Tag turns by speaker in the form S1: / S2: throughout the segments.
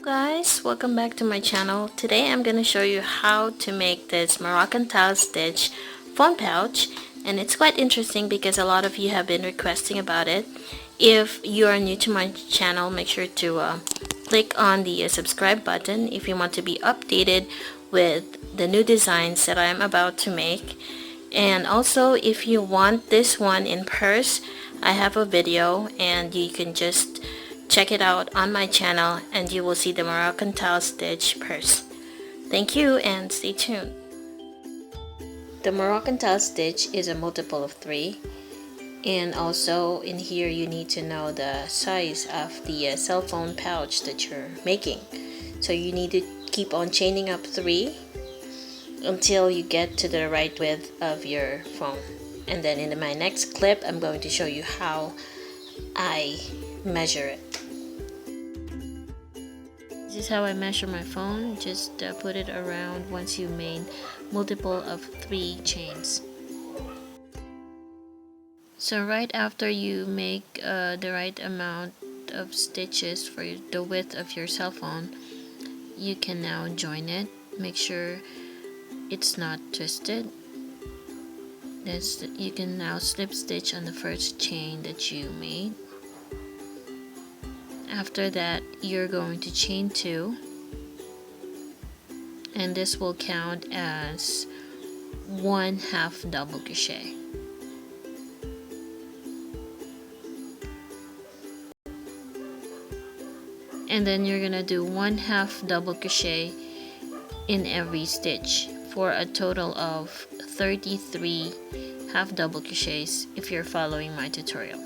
S1: Guys, welcome back to my channel. Today I'm going to show you how to make this Moroccan Tile Stitch phone pouch, and it's quite interesting because a lot of you have been requesting about it. If you are new to my channel, make sure to click on the subscribe button if you want to be updated with the new designs that I am about to make. And also, if you want this one in purse, I have a video and you can just check it out on my channel and you will see the Moroccan Tile Stitch purse. Thank you and stay tuned. The Moroccan Tile Stitch is a multiple of 3, and also in here you need to know the size of the cell phone pouch that you're making. So you need to keep on chaining up 3 until you get to the right width of your phone. And then in my next clip I'm going to show you how I measure it. This is how I measure my phone. Just put it around once you made multiple of 3 chains. So right after you make the right amount of stitches for the width of your cell phone, you can now join it. Make sure it's not twisted. You can now slip stitch on the first chain that you made. After that, you're going to chain 2, and this will count as 1/2 double crochet. And then you're gonna do 1/2 double crochet in every stitch for a total of 33 half double crochets if you're following my tutorial.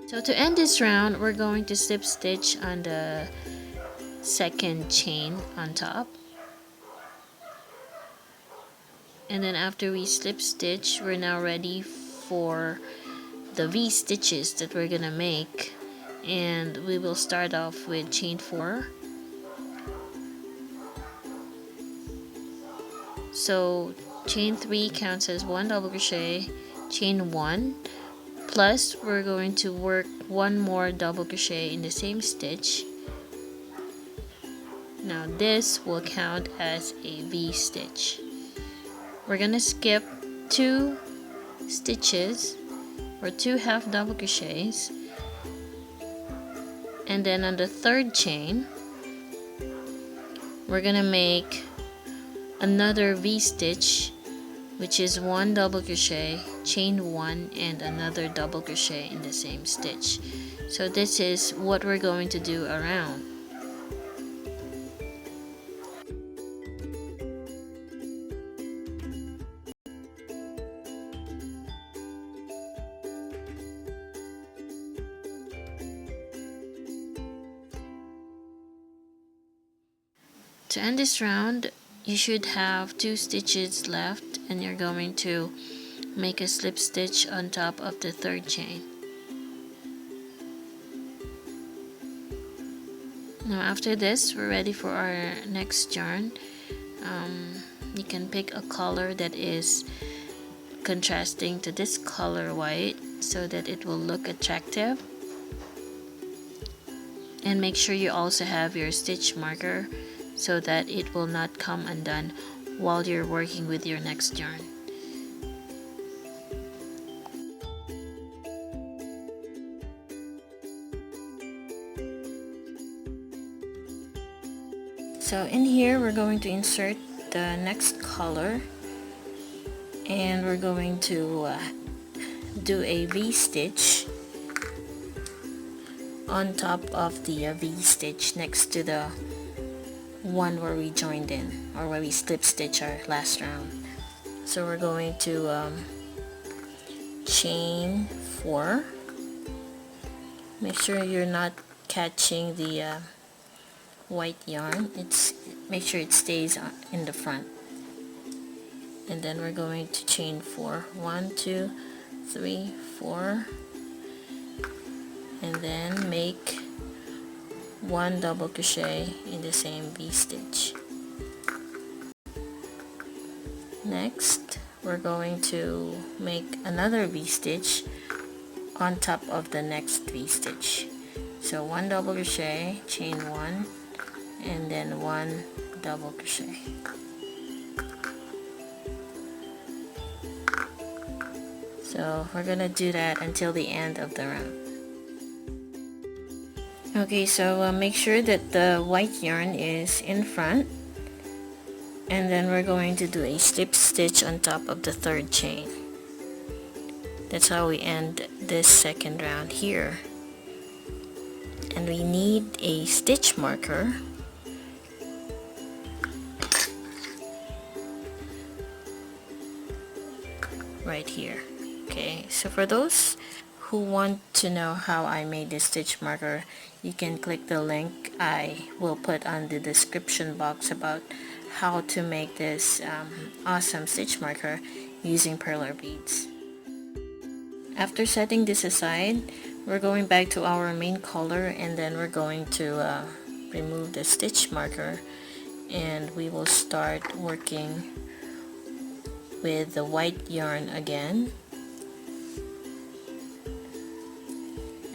S1: So to end this round, we're going to slip stitch on the second chain on top. And then after we slip stitch, we're now ready for the V stitches that we're gonna make. And we will start off with chain 4. So chain 3 counts as 1 double crochet, chain 1, plus we're going to work 1 more double crochet in the same stitch. Now this will count as a V stitch. We're gonna skip 2 stitches or 2 half double crochets, and then on the third chain we're gonna make another V stitch, which is 1 double crochet, chain 1, and another double crochet in the same stitch. So this is what we're going to do around. To end this round, you should have 2 stitches left, and you're going to make a slip stitch on top of the third chain. Now after this, we're ready for our next yarn. You can pick a color that is contrasting to this color white so that it will look attractive. And make sure you also have your stitch marker so that it will not come undone while you're working with your next yarn. So in here we're going to insert the next color, and we're going to do a V stitch on top of the V stitch next to the one where we joined in, or where we slip stitch our last round. So we're going to chain 4. Make sure you're not catching the white yarn. Make sure it stays in the front. And then we're going to chain 4. 1, 2, 3, 4, and then make 1 double crochet in the same V-stitch. Next, we're going to make another V-stitch on top of the next V-stitch. So 1 double crochet, chain 1, and then 1 double crochet. So we're gonna do that until the end of the round. Okay, so make sure that the white yarn is in front, and then we're going to do a slip stitch on top of the third chain. That's how we end this second round here. And we need a stitch marker. Right here. Okay, so for those who want to know how I made this stitch marker, you can click the link I will put on the description box about how to make this awesome stitch marker using perler beads. After setting this aside, we're going back to our main color, and then we're going to remove the stitch marker, and we will start working with the white yarn again.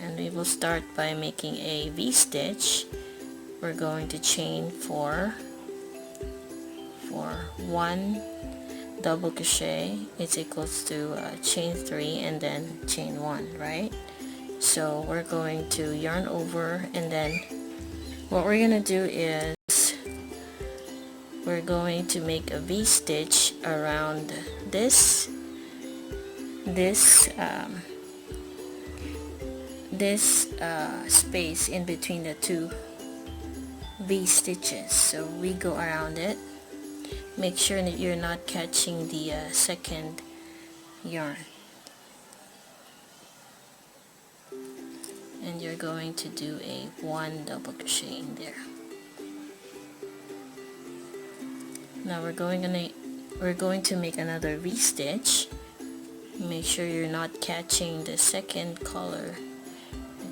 S1: And we will start by making a V-stitch. We're going to chain 4 for 1 double crochet. It's equals to chain 3 and then chain 1, right? So we're going to yarn over, and then what we're gonna do is we're going to make a V-stitch around this space in between the two V-stitches. So we go around it. Make sure that you're not catching the second yarn, and you're going to do a 1 double crochet in there. Now we're going to make another V-stitch. Make sure you're not catching the second color.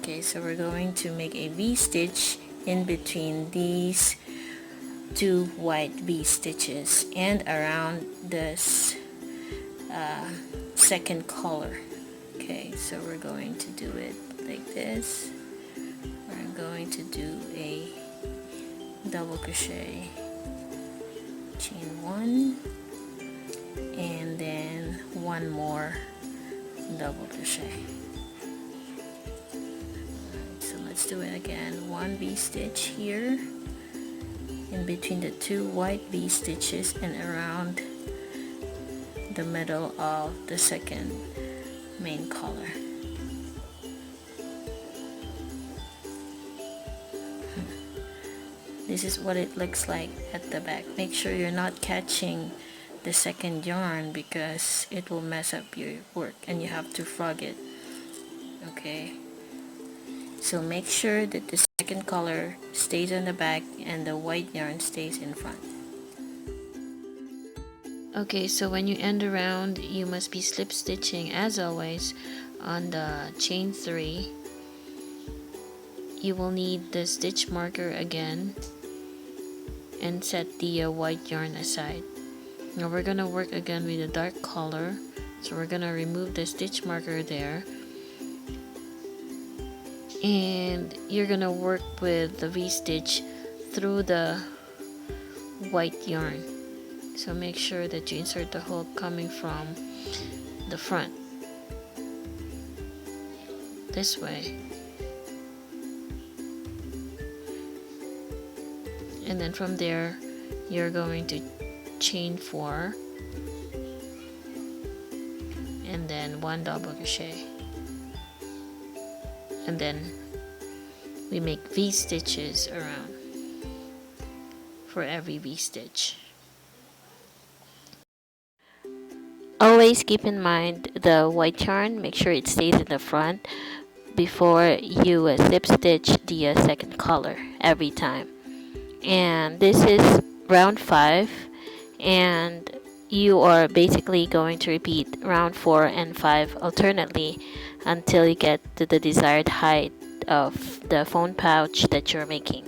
S1: Okay, so we're going to make a V-stitch in between these two white V-stitches and around this second color. Okay, so we're going to do it like this. We're going to do a double crochet, chain 1, and then 1 more double crochet. So let's do it again. 1 V-stitch here in between the two white V-stitches and around the middle of the second main color. This is what it looks like at the back. Make sure you're not catching the second yarn because it will mess up your work and you have to frog it. Okay, so make sure that the second color stays on the back and the white yarn stays in front. Okay, so when you end a round, you must be slip stitching as always on the chain 3. You will need the stitch marker again and set the white yarn aside. Now we're gonna work again with a dark color, so we're gonna remove the stitch marker there, and you're gonna work with the V-stitch through the white yarn. So make sure that you insert the hook coming from the front this way, and then from there you're going to chain 4 and then 1 double crochet, and then we make V-stitches around for every V-stitch. Always keep in mind the white yarn, make sure it stays in the front before you slip stitch the second color every time. And this is round 5, and you are basically going to repeat round 4 and 5 alternately until you get to the desired height of the phone pouch that you're making.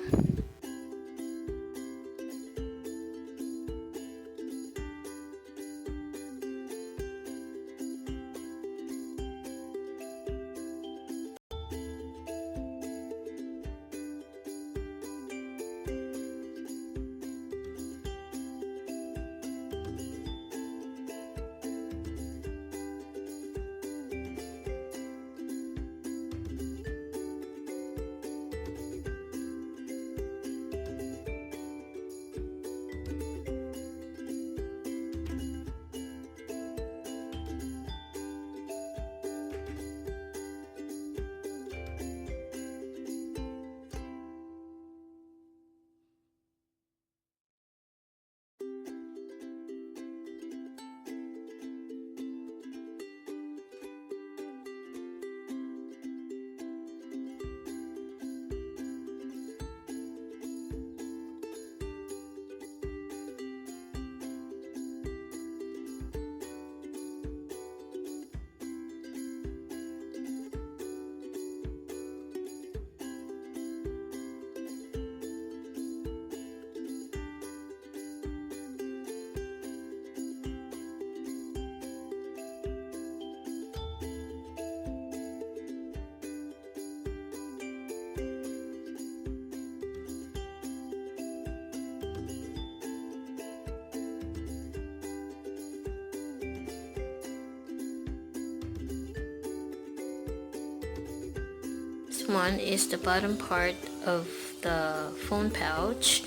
S1: This one is the bottom part of the phone pouch.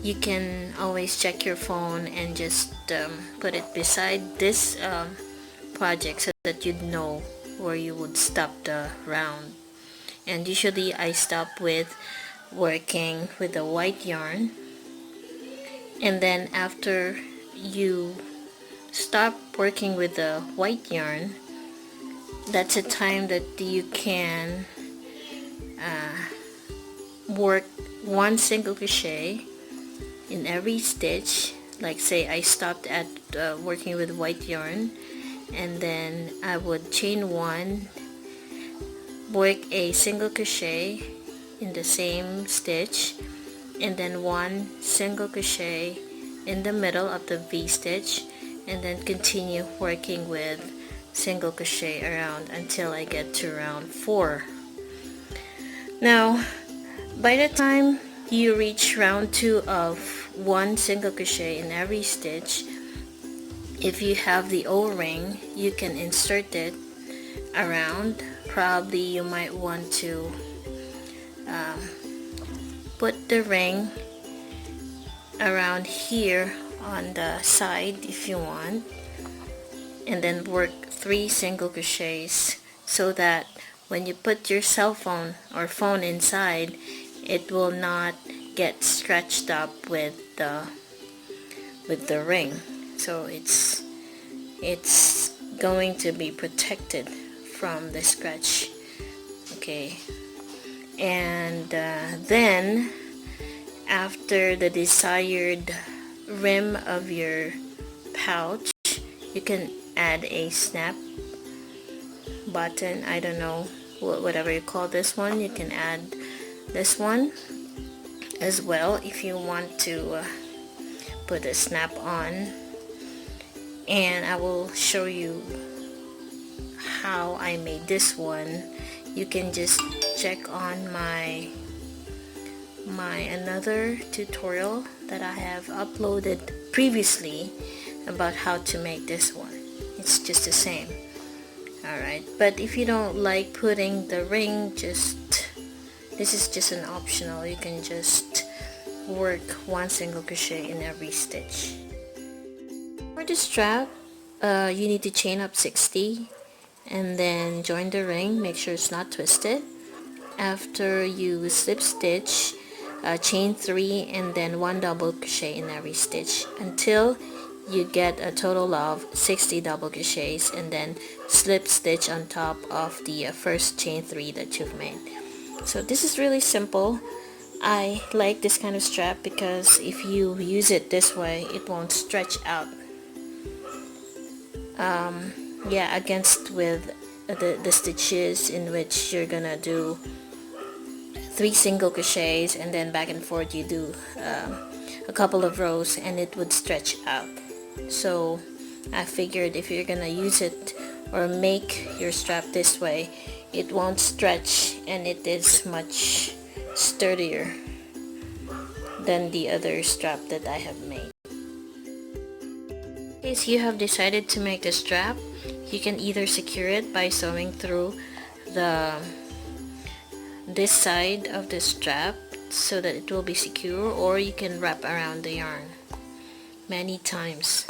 S1: You can always check your phone and just put it beside this project so that you'd know where you would stop the round. And usually I stop with working with the white yarn, and then after you stop working with the white yarn, that's a time that you can work one single crochet in every stitch. Like say I stopped at working with white yarn, and then I would chain one, work a single crochet in the same stitch, and then one single crochet in the middle of the V stitch, and then continue working with single crochet around until I get to round 4. Now by the time you reach round 2 of one single crochet in every stitch, if you have the O-ring, you can insert it around. Probably you might want to put the ring around here on the side if you want, and then work 3 single crochets so that when you put your cell phone or phone inside, it will not get stretched up with the ring. So it's going to be protected from the scratch. Okay, and then after the desired rim of your pouch, you can add a snap button. I don't know, whatever you call this one, you can add this one as well if you want to put a snap on, and I will show you how I made this one. You can just check on my another tutorial that I have uploaded previously about how to make this one. It's just the same. Alright, but if you don't like putting the ring, this is just an optional. You can just work one single crochet in every stitch. For the strap, you need to chain up 60 and then join the ring. Make sure it's not twisted. After you slip stitch, chain 3 and then 1 double crochet in every stitch until you get a total of 60 double crochets, and then slip stitch on top of the first chain 3 that you've made. So this is really simple. I like this kind of strap because if you use it this way, it won't stretch out against with the stitches in which you're gonna do 3 single crochets, and then back and forth you do a couple of rows, and it would stretch out. So I figured if you're gonna use it or make your strap this way, it won't stretch and it is much sturdier than the other strap that I have made. In case you have decided to make the strap, you can either secure it by sewing through this side of the strap so that it will be secure, or you can wrap around the yarn many times.